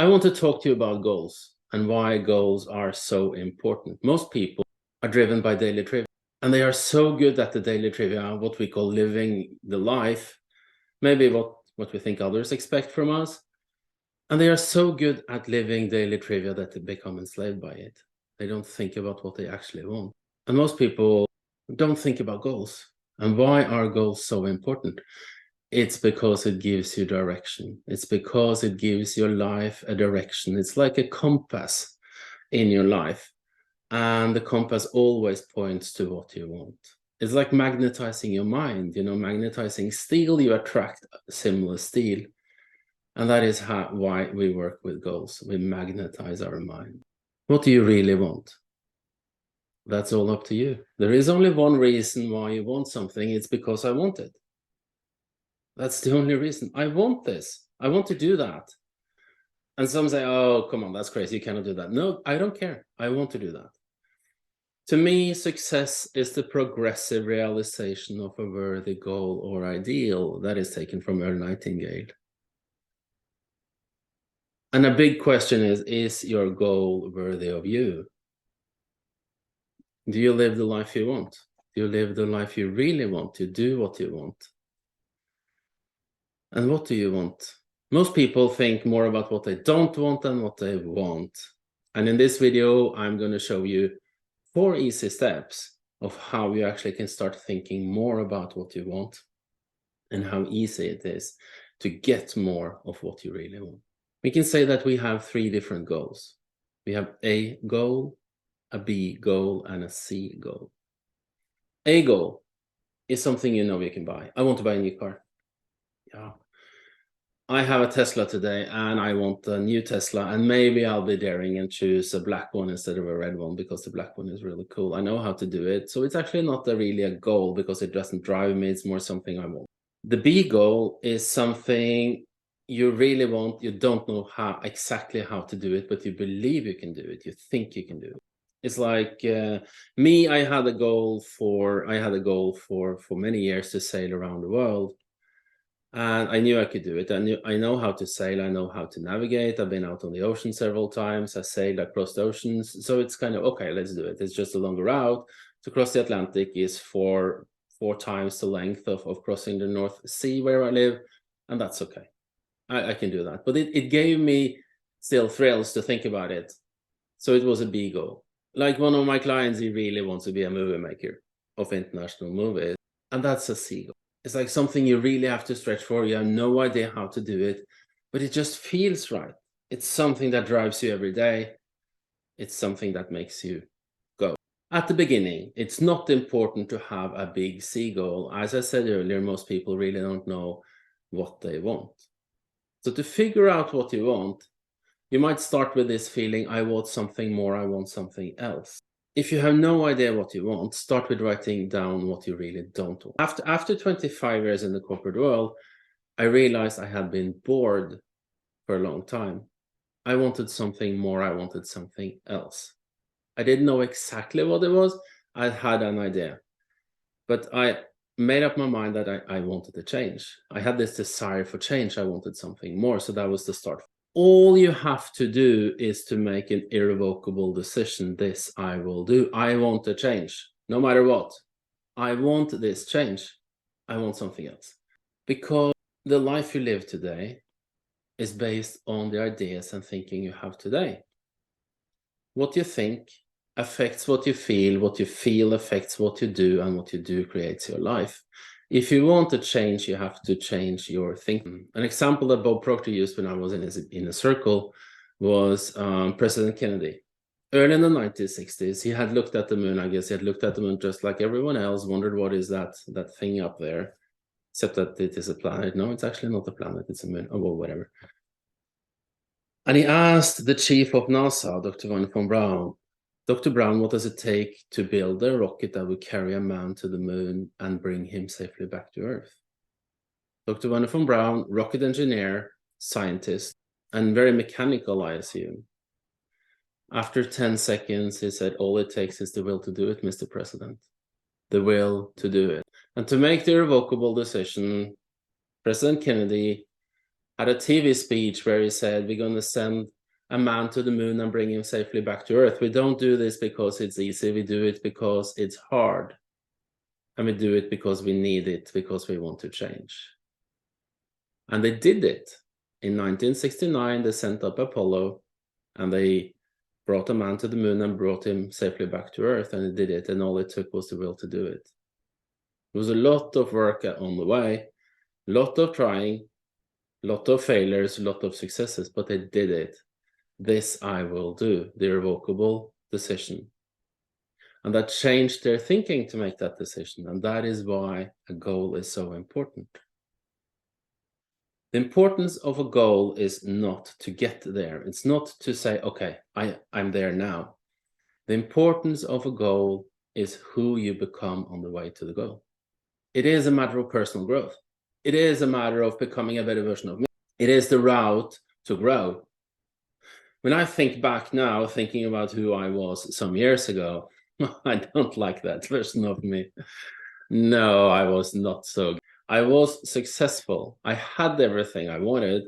I want to talk to you about goals and why goals are so important. Most people are driven by daily trivia, and they are so good at the daily trivia, what we call living the life, maybe what we think others expect from us. And they are so good at living daily trivia that they become enslaved by it. They don't think about what they actually want. And most people don't think about goals. And why are goals so important? It's because it gives you direction. It's because it gives your life a direction. It's like a compass in your life. And the compass always points to what you want. It's like magnetizing your mind, magnetizing steel, you attract similar steel. And that is why we work with goals. We magnetize our mind. What do you really want? That's all up to you. There is only one reason why you want something. It's because I want it. That's the only reason. I want this. I want to do that. And some say, oh, come on, that's crazy. You cannot do that. No, I don't care. I want to do that. To me, success is the progressive realization of a worthy goal or ideal. That is taken from Earl Nightingale. And a big question is your goal worthy of you? Do you live the life you want? Do you live the life you really want? To do what you want? And what do you want? Most people think more about what they don't want than what they want. And in this video, I'm going to show you 4 easy steps of how you actually can start thinking more about what you want and how easy it is to get more of what you really want. We can say that we have 3 different goals. We have A goal, a B goal, and a C goal. A goal is something you know you can buy. I want to buy a new car. Yeah. I have a Tesla today and I want a new Tesla, and maybe I'll be daring and choose a black one instead of a red one because the black one is really cool. I know how to do it. So it's actually not really a goal because it doesn't drive me. It's more something I want. The B goal is something you really want. You don't know exactly how to do it, but you believe you can do it. You think you can do it. It's like me, I had a goal for many years to sail around the world. And I knew I could do it. I know how to sail. I know how to navigate. I've been out on the ocean several times. I sailed across the oceans. So it's kind of, okay, let's do it. It's just a longer route. To cross the Atlantic is four times the length of crossing the North Sea where I live. And that's okay. I can do that. But it gave me still thrills to think about it. So it was a big goal. Like one of my clients, he really wants to be a movie maker of international movies. And that's a C goal. It's like something you really have to stretch for. You have no idea how to do it, but it just feels right. It's something that drives you every day. It's something that makes you go. At the beginning, it's not important to have a big C goal. As I said earlier, most people really don't know what they want. So to figure out what you want, you might start with this feeling, I want something more, I want something else. If you have no idea what you want, start with writing down what you really don't want. After 25 years in the corporate world, I realized I had been bored for a long time. I wanted something more, I wanted something else. I didn't know exactly what it was. I had an idea, but I made up my mind that I wanted to change. I had this desire for change. I wanted something more. So that was the start. All you have to do is to make an irrevocable decision. This I will do. I want to change, no matter what. I want this change. I want something else. Because the life you live today is based on the ideas and thinking you have today. What you think affects what you feel affects what you do, and what you do creates your life. If you want to change, you have to change your thinking. An example that Bob Proctor used when I was in a circle was President Kennedy. Early in the 1960s, he had looked at the moon. I guess he had looked at the moon just like everyone else, wondered what is that thing up there, except that it is a planet. No, it's actually not a planet, it's a moon. Oh, well, whatever. And he asked the chief of NASA, Dr. Wernher von Braun, Dr. Braun, what does it take to build a rocket that will carry a man to the moon and bring him safely back to Earth? Dr. Wernher von Braun, rocket engineer, scientist, and very mechanical, I assume. After 10 seconds, he said, all it takes is the will to do it, Mr. President. The will to do it. And to make the irrevocable decision, President Kennedy had a TV speech where he said, we're going to send a man to the moon and bring him safely back to Earth. We don't do this because it's easy. We do it because it's hard. And we do it because we need it, because we want to change. And they did it. In 1969, they sent up Apollo, and they brought a man to the moon and brought him safely back to Earth, and they did it, and all it took was the will to do it. There was a lot of work on the way, a lot of trying, a lot of failures, a lot of successes, but they did it. This I will do, the irrevocable decision. And that changed their thinking to make that decision, and that is why a goal is so important. The importance of a goal is not to get there. It's not to say, okay, I'm there now. The importance of a goal is who you become on the way to the goal. It is a matter of personal growth. It is a matter of becoming a better version of me. It is the route to grow. When I think back now, thinking about who I was some years ago, I don't like that version of me. No, I was not so good. I was successful. I had everything I wanted,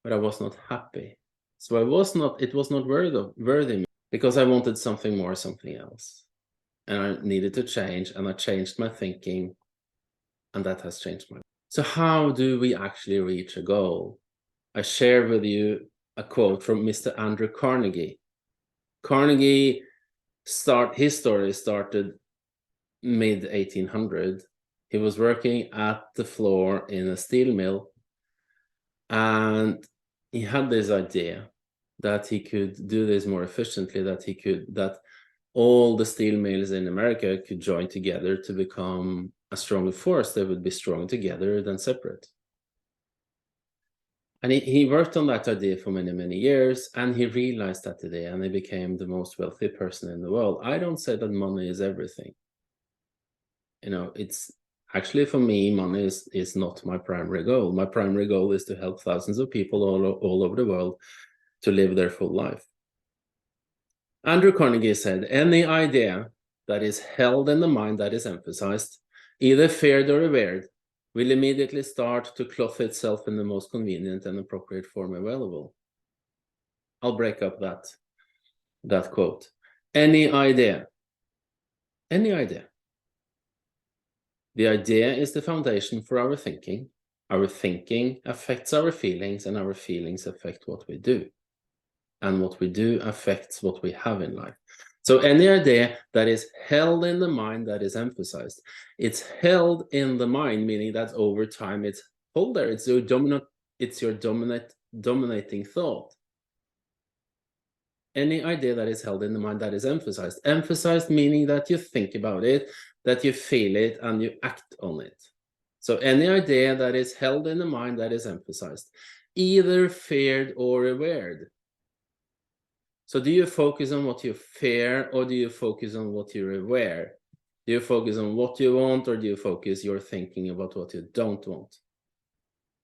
but I was not happy. So it was not worthy me, because I wanted something more, something else. And I needed to change, and I changed my thinking, and that has changed my life. So how do we actually reach a goal? I share with you a quote from Mr. Andrew Carnegie. Carnegie, his story started mid-1800. He was working at the floor in a steel mill, and he had this idea that he could do this more efficiently, that all the steel mills in America could join together to become a stronger force. They would be stronger together than separate. And he worked on that idea for many, many years, and he realized that idea, and he became the most wealthy person in the world. I don't say that money is everything. You know, it's actually, for me, money is not my primary goal. My primary goal is to help thousands of people all over the world to live their full life. Andrew Carnegie said, any idea that is held in the mind that is emphasized, either feared or revered, will immediately start to clothe itself in the most convenient and appropriate form available. I'll break up that quote. Any idea. Any idea. The idea is the foundation for our thinking. Our thinking affects our feelings, and our feelings affect what we do. And what we do affects what we have in life. So any idea that is held in the mind that is emphasized, it's held in the mind, meaning that over time it's hold there. It's your dominating thought. Any idea that is held in the mind that is emphasized. Emphasized meaning that you think about it, that you feel it, and you act on it. So any idea that is held in the mind that is emphasized, either feared or revered. So do you focus on what you fear, or do you focus on what you revere? Do you focus on what you want, or do you focus your thinking about what you don't want?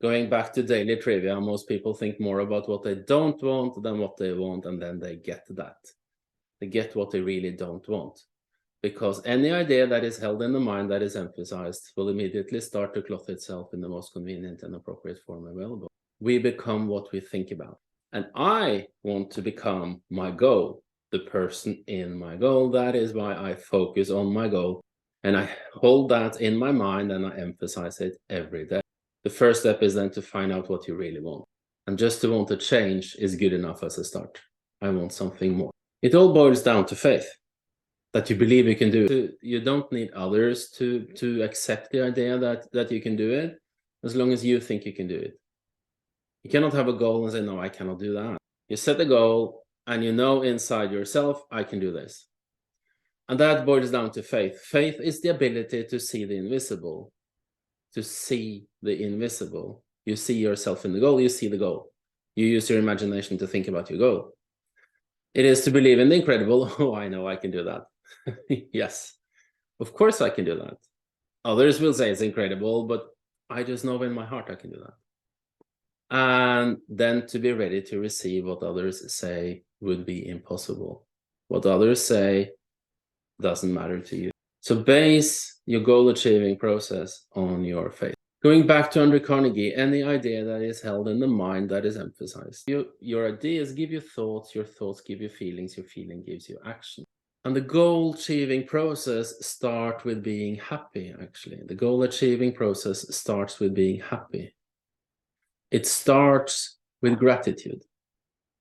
Going back to daily trivia, most people think more about what they don't want than what they want, and then they get that. They get what they really don't want. Because any idea that is held in the mind that is emphasized will immediately start to clothe itself in the most convenient and appropriate form available. We become what we think about. And I want to become my goal, the person in my goal. That is why I focus on my goal, and I hold that in my mind, and I emphasize it every day. The first step is then to find out what you really want. And just to want to change is good enough as a start. I want something more. It all boils down to faith, that you believe you can do it. You don't need others to accept the idea that you can do it, as long as you think you can do it. You cannot have a goal and say, no, I cannot do that. You set a goal, and you know inside yourself, I can do this. And that boils down to faith. Faith is the ability to see the invisible. To see the invisible. You see yourself in the goal, you see the goal. You use your imagination to think about your goal. It is to believe in the incredible. Oh, I know I can do that. Yes, of course I can do that. Others will say it's incredible, but I just know in my heart I can do that. And then to be ready to receive what others say would be impossible. What others say doesn't matter to you. So base your goal achieving process on your faith. Going back to Andrew Carnegie, any idea that is held in the mind that is emphasized. Your ideas give you thoughts, your thoughts give you feelings, your feeling gives you action. And the goal-achieving process starts with being happy, actually. The goal-achieving process starts with being happy. It starts with gratitude.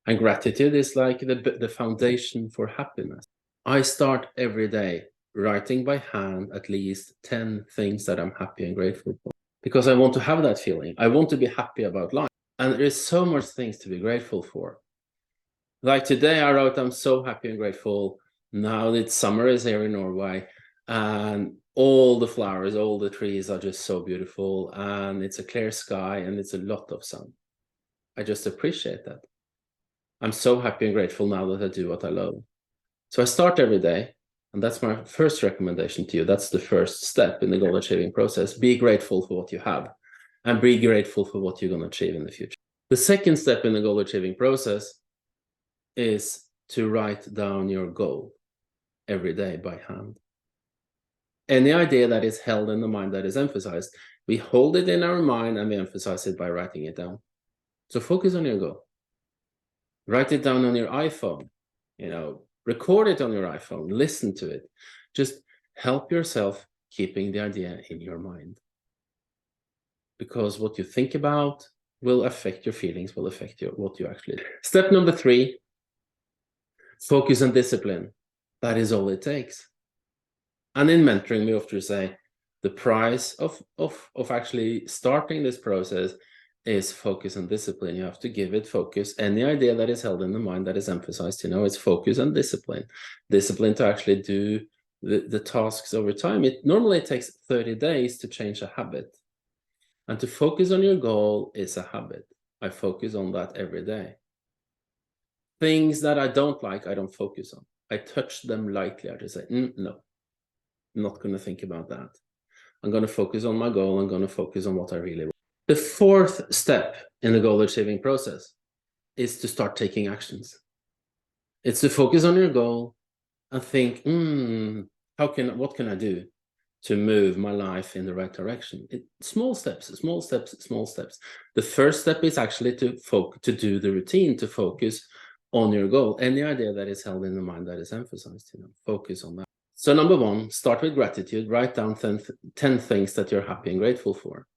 And gratitude is like the foundation for happiness. I start every day writing by hand at least 10 things that I'm happy and grateful for. Because I want to have that feeling. I want to be happy about life. And there is so much things to be grateful for. Like today I wrote, I'm so happy and grateful. Now that summer is here in Norway and all the flowers, all the trees are just so beautiful and it's a clear sky and it's a lot of sun. I just appreciate that. I'm so happy and grateful now that I do what I love. So I start every day, and that's my first recommendation to you. That's the first step in the goal achieving process. Be grateful for what you have and be grateful for what you're going to achieve in the future. The second step in the goal achieving process is to write down your goal every day by hand. Any idea that is held in the mind that is emphasized, we hold it in our mind and we emphasize it by writing it down. So focus on your goal. Write it down on your iPhone, record it on your iPhone, listen to it. Just help yourself keeping the idea in your mind. Because what you think about will affect your feelings, will affect what you actually do. Step number 3, focus and discipline. That is all it takes. And in mentoring, we often say the price of actually starting this process is focus and discipline. You have to give it focus. Any idea that is held in the mind that is emphasized, it's focus and discipline. Discipline to actually do the tasks over time. It normally takes 30 days to change a habit. And to focus on your goal is a habit. I focus on that every day. Things that I don't like, I don't focus on. I touch them lightly. I just say, no, I'm not going to think about that. I'm going to focus on my goal. I'm going to focus on what I really want. The fourth step in the goal achieving process is to start taking actions. It's to focus on your goal and think, what can I do to move my life in the right direction? Small steps. The first step is actually to do the routine, to focus on your goal. Any idea that is held in the mind that is emphasized, focus on that. So number 1, start with gratitude. Write down 10 things that you're happy and grateful for.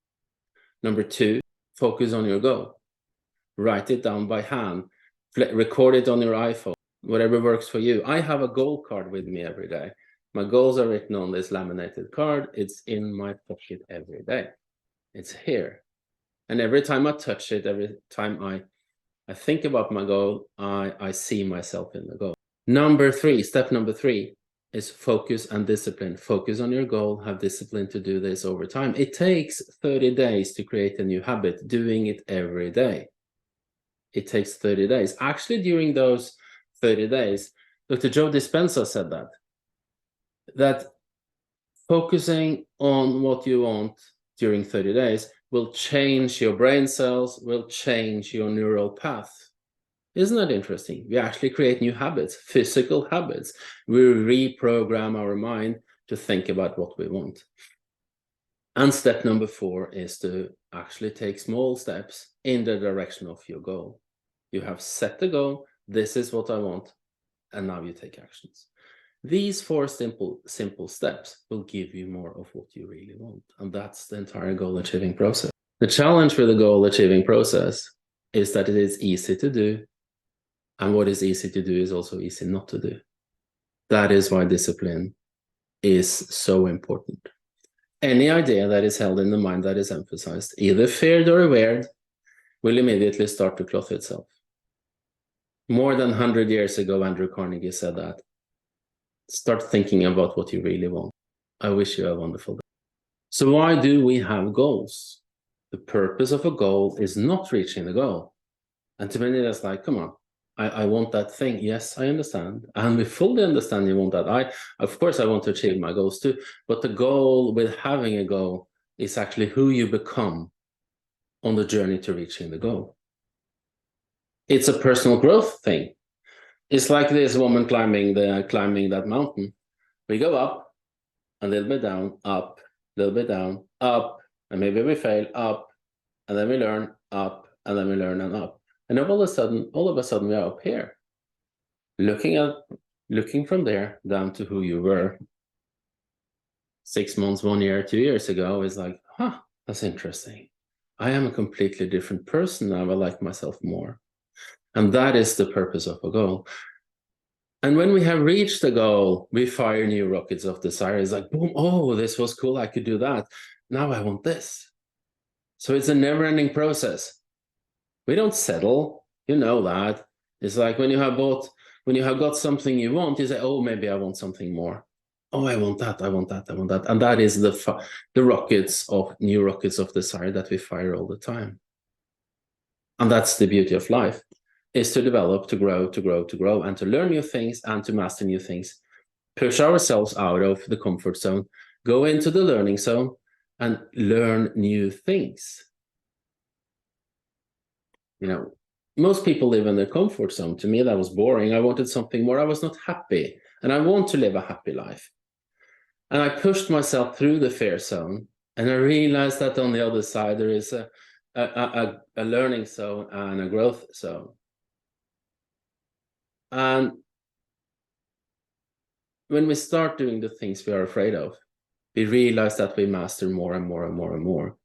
Number 2, focus on your goal. Write it down by hand. Record it on your iPhone, whatever works for you. I have a goal card with me every day. My goals are written on this laminated card. It's in my pocket every day. It's here. And every time I touch it, every time I think about my goal, I see myself in the goal. Step number 3 is focus and discipline. Focus on your goal, have discipline to do this over time. It takes 30 days to create a new habit, doing it every day. It takes 30 days. Actually, during those 30 days, Dr. Joe Dispenza said that focusing on what you want during 30 days will change your brain cells, will change your neural path. Isn't that interesting? We actually create new habits, physical habits. We reprogram our mind to think about what we want. And step number 4 is to actually take small steps in the direction of your goal. You have set the goal, this is what I want, and now you take actions. These 4 simple steps will give you more of what you really want. And that's the entire goal achieving process. The challenge with the goal achieving process is that it is easy to do. And what is easy to do is also easy not to do. That is why discipline is so important. Any idea that is held in the mind that is emphasized, either feared or aware, will immediately start to cloth itself. More than 100 years ago, Andrew Carnegie said that. Start thinking about what you really want. I wish you a wonderful day. So why do we have goals? The purpose of a goal is not reaching the goal. And to many, that's like, come on, I want that thing. Yes, I understand. And we fully understand you want that. Of course, I want to achieve my goals too. But the goal with having a goal is actually who you become on the journey to reaching the goal. It's a personal growth thing. It's like this woman climbing that mountain. We go up, a little bit down, up, a little bit down, up, and maybe we fail, up, and then we learn, up, and then we learn and up. And all of a sudden we are up here, looking from there down to who you were 6 months, 1 year, 2 years ago. Is like, huh, that's interesting. I am a completely different person now. I like myself more. And that is the purpose of a goal. And when we have reached the goal, we fire new rockets of desire. It's like, boom, oh, this was cool. I could do that. Now I want this. So it's a never-ending process. We don't settle. You know that. It's like when you have got something you want, you say, oh, maybe I want something more. Oh, I want that, I want that, I want that. And that is the new rockets of desire that we fire all the time. And that's the beauty of life, is to develop, to grow, and to learn new things and to master new things. Push ourselves out of the comfort zone, go into the learning zone, and learn new things. You know, most people live in their comfort zone. To me, that was boring. I wanted something more. I was not happy, and I want to live a happy life. And I pushed myself through the fear zone, and I realized that on the other side there is a learning zone and a growth zone. And when we start doing the things we are afraid of, we realize that we master more and more and more and more.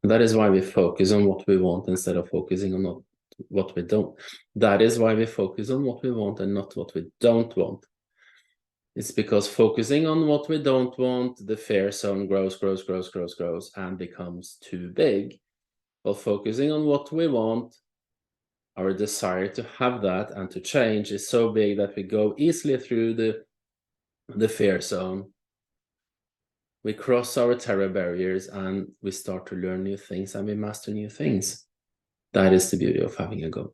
And that is why we focus on what we want instead of focusing on what we don't. That is why we focus on what we want and not what we don't want. It's because focusing on what we don't want, the fear zone grows and becomes too big. While focusing on what we want, our desire to have that and to change is so big that we go easily through the fear zone. We cross our terror barriers and we start to learn new things and we master new things. That is the beauty of having a goal.